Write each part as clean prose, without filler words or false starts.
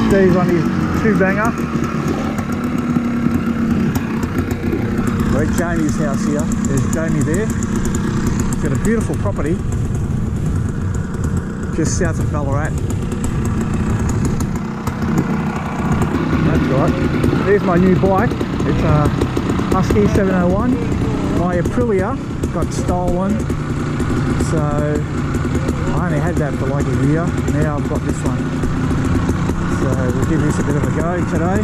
Steve's on his 2-banger. We're at Jamie's house here. There's Jamie there. He's got a beautiful property just south of Ballarat. That's right. There's my new bike. It's a Husky 701. My Aprilia got stolen, so I only had that for like a year. Now I've got this one. So we'll give this a bit of a go today.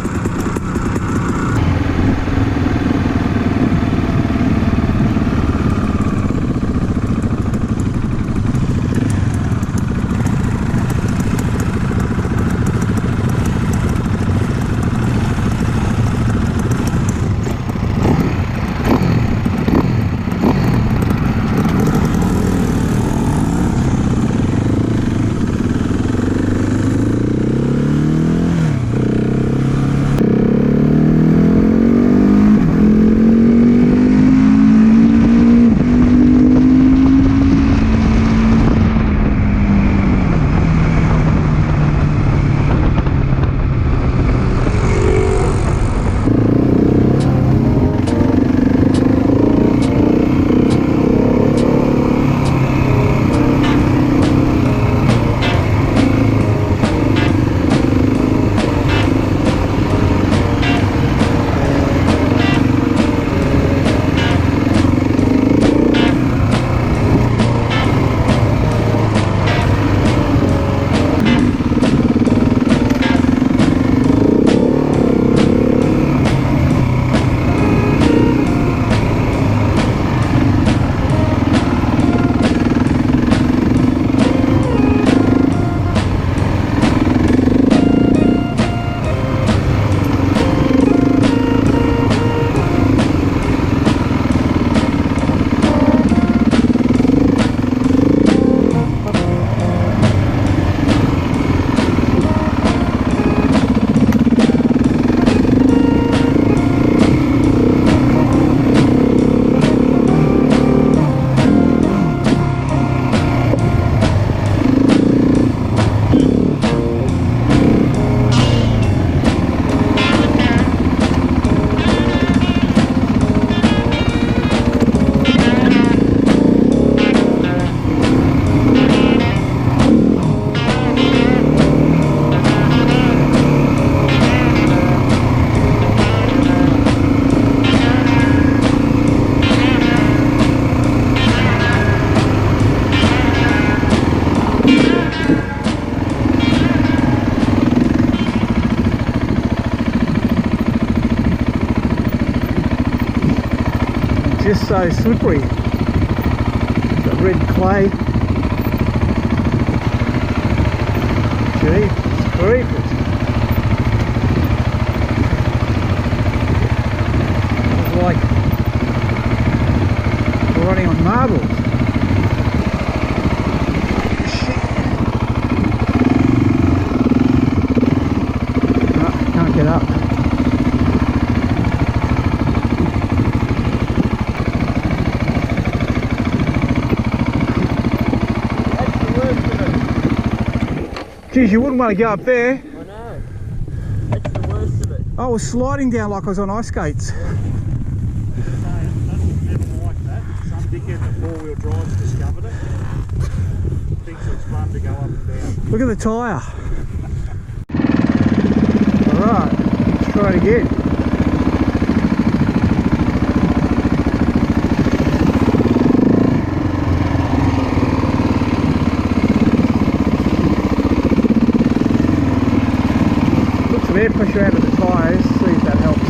Just so slippery. Got red clay. Gee, creepers. It's like we're running on marbles. Shit. No, can't get up. Geez, you wouldn't want to go up there. I know. That's the worst of it. I was sliding down like I was on ice skates. That's never like that. Some dickhead that 4-wheel drive's discovered it. Thinks it's fun to go up and down. Look at the tyre. Alright, let's try it again. Air pressure out of the tyres, see if that helps.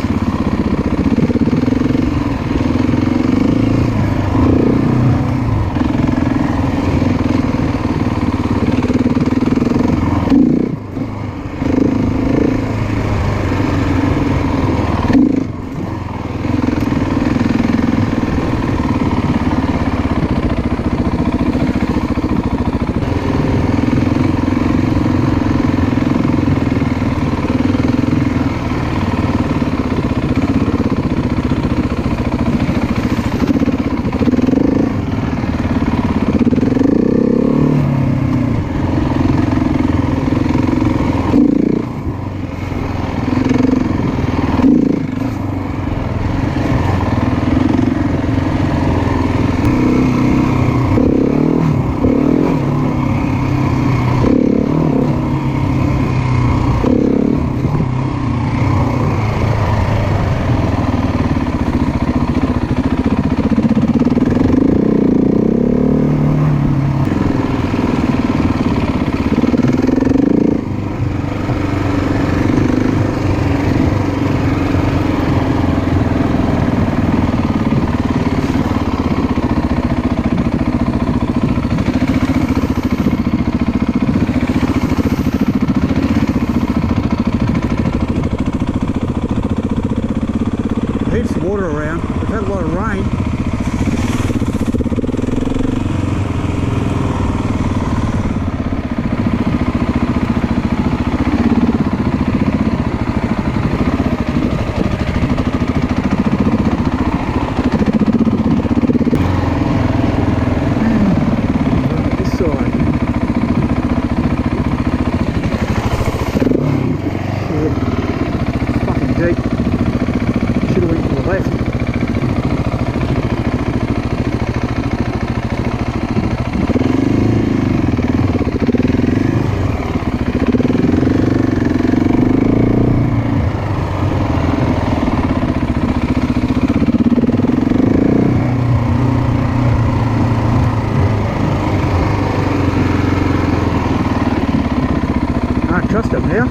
trust him now.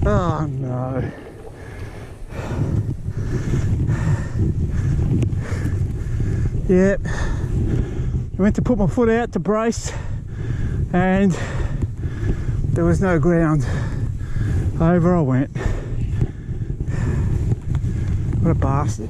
Oh no. Yep. I went to put my foot out to brace and there was no ground. Over I went. What a bastard.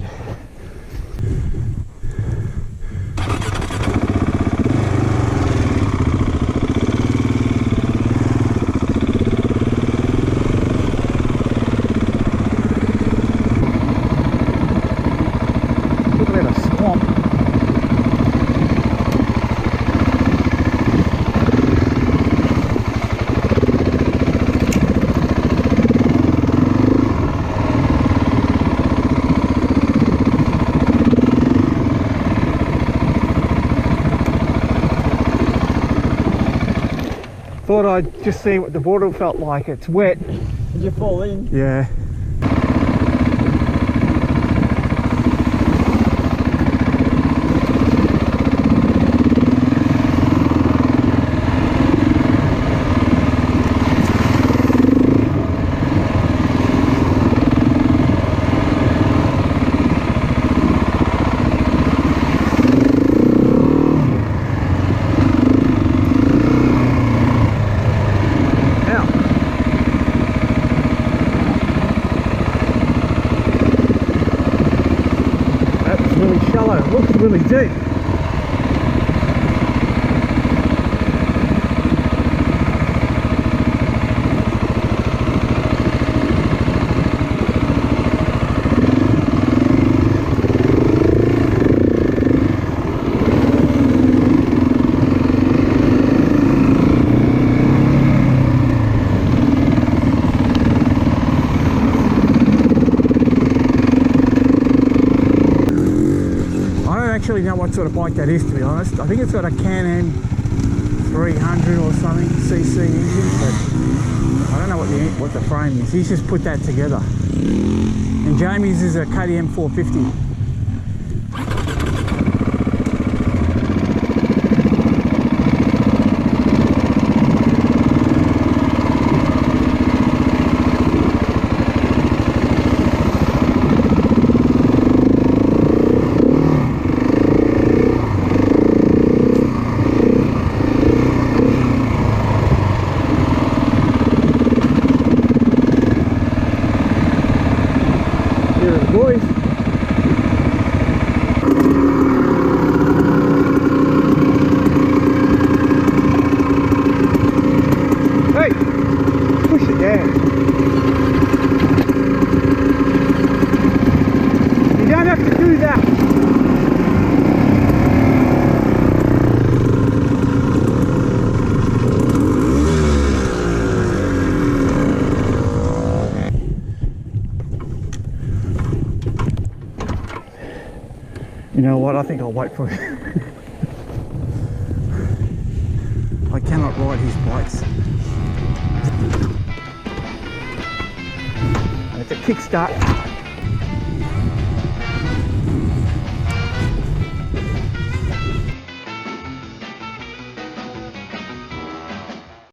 Thought I'd just see what the water felt like. It's wet. Did you fall in? Yeah. Looks really deep. Actually know what sort of bike that is, to be honest. I think it's got a Can-Am 300 or something cc engine, but I don't know what the frame is. He's just put that together. And Jamie's is a KTM 450. Boys. Hey, push it down. You don't have to do that. You know what, I think I'll wait for it. I cannot ride his bikes. It's a kickstart.